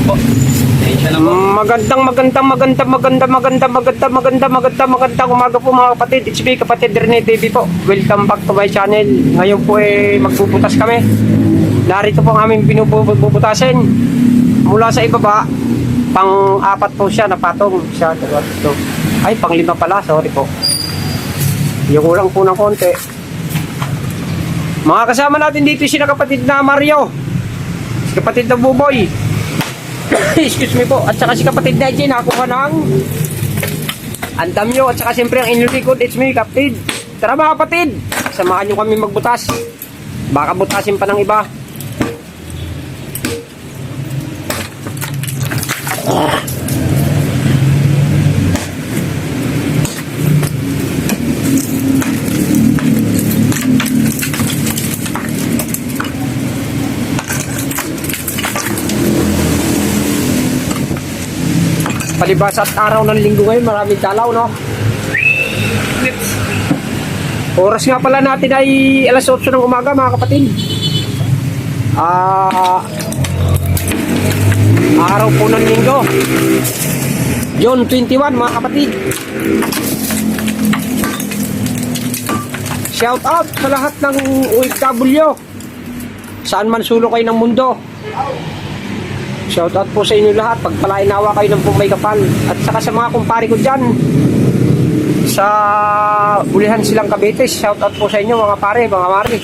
po. Magandang umaga po mga kapatid. It's me, kapatid Rene TV po. Welcome back to my channel. Ngayon po magbubutas kami. Narito po ang aming binubutasin. Mula sa ibaba, pang-apat po siya na patong. Siya, ito. Ay, pang-5 pala. Sorry po. Yung ulang po ng konti. Mga kasama natin dito si kapatid na Mario. Si kapatid na Buboy. Excuse me po. At saka si kapatid na Jen, nakuha ng Andamyo. At saka siyempre ang inulikod, it's me, kapatid. Tara mga kapatid, samahan nyo kami magbutas. Baka butasin pa ng iba. Palibas at araw ng linggo ngayon, maraming dalaw, no? Oras nga pala natin ay alas 8 ng umaga, mga kapatid. Araw po ng linggo, June 21, mga kapatid. Shout out sa lahat ng OFW, saan man sulok kayo ng mundo. Shoutout po sa inyo lahat. Pagpalain nawa kayo ng pumay kapal. At saka sa mga kumpare ko dyan sa Bulihan Silang Cavite, shoutout po sa inyo mga pare, mga mare.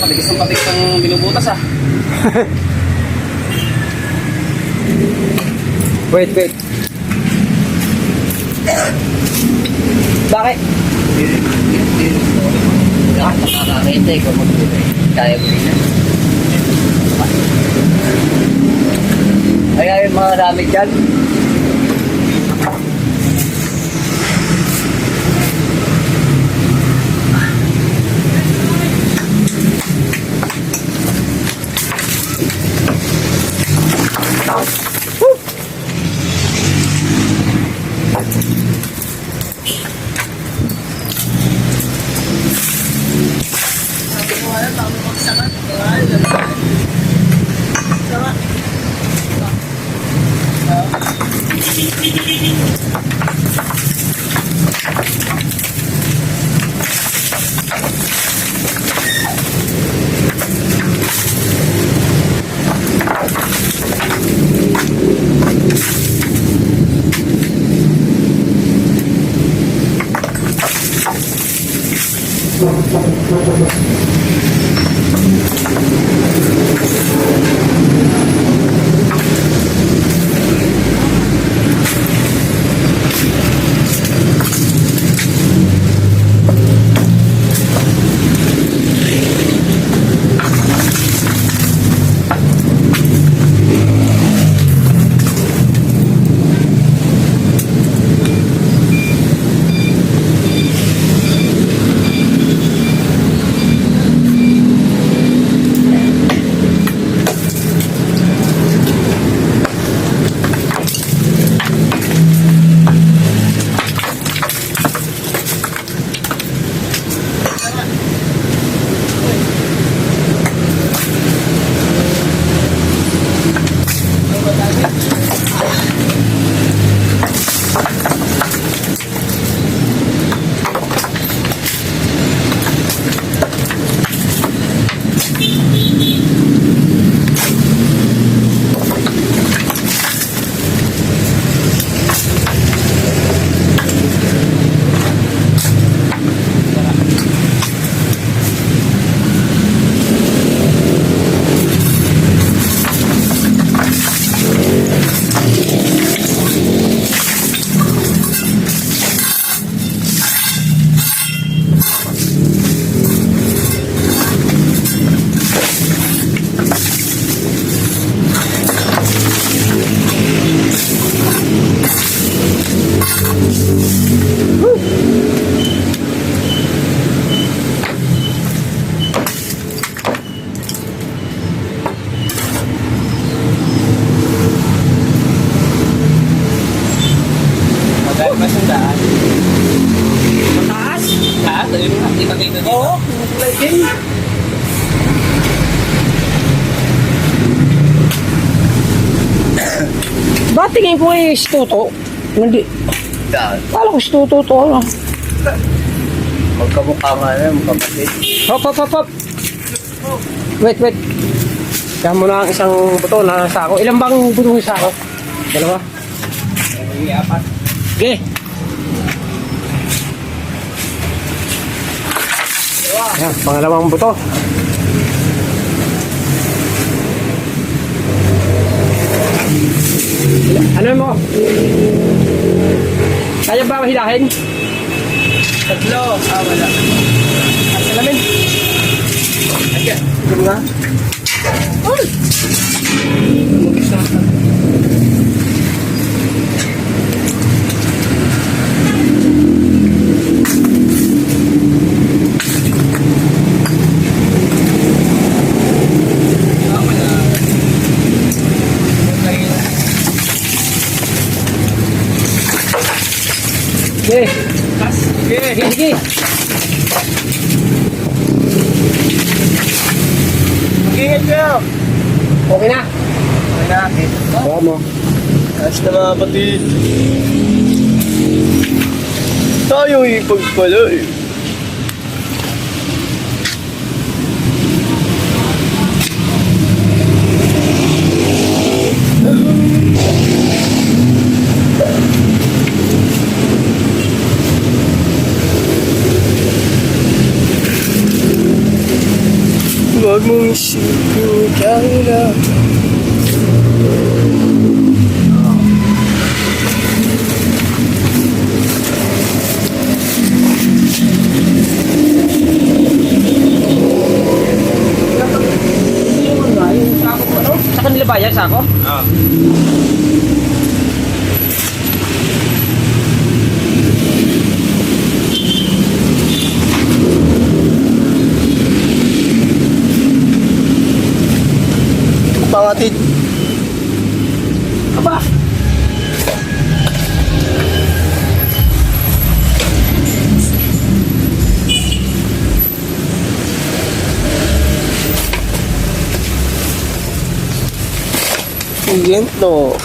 Patigis ng patigis ng binubutas ah. Wait. Bakit? Nakakakita ko mag-ibig. Kaya mo rin yan. Ay, mga dami dyan. itim. Ba't tingin ko eh, stuto? Hindi. Yan. Kala ko stuto to, ano? Magkamukha nga na, magkapatid. Hop, hop, hop, hop. Wait, wait. Kaya mo na ang isang buto na sako. Ilan bang buto ng sako? Dalawa? Apat. Okay. Ayan, pangalawang buto. Ano mo? Kaya ba hilahin? Tatlo. Wala. At salamin. Ayan. Ito nga. Ay! Lumabis na. Okay. Sige, sige. Mag-ingat kayo. Okay na. Okay na. Bawa mo. Ayos na mga kapatid. Tayo ipagpala eh. Huwag mong isipin kaya. Yung sako ko, ano? Sa kanila ba yan, sako? Pangatid. Aba! Yan to.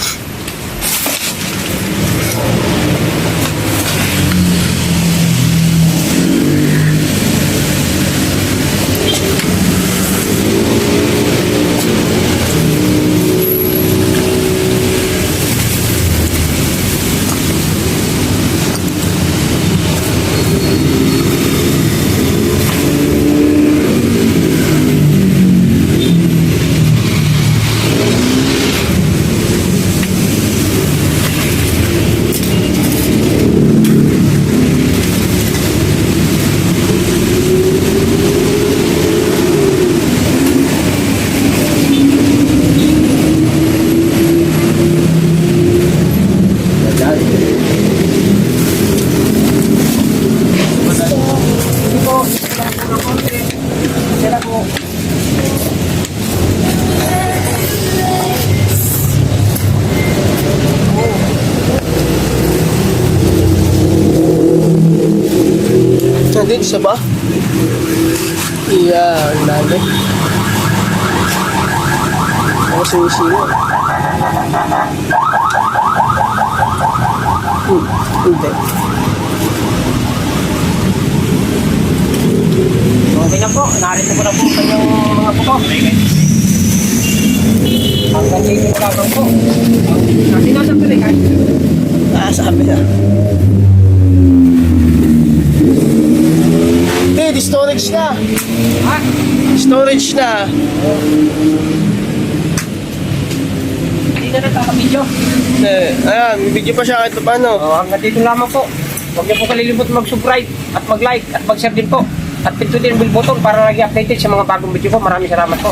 Nandito siya ba? Iya, lalo. Ako sumisino. Hindi. Okay na po. Narito ko na po sa inyong mga buto. Hanggang dito ko lang po. Kasi nasa tuloy ka. Sabi na. Di storage na. Ha? Storage na. Hindi na nagkakabidyo. Ayan, may video pa siya kahit paano. Hanggang dito lamang po. Huwag niyo po kalilimut mag-subscribe at mag-like at mag-share din po. At pindutin ang bell button para lagi updated sa mga bagong video po. Maraming salamat po.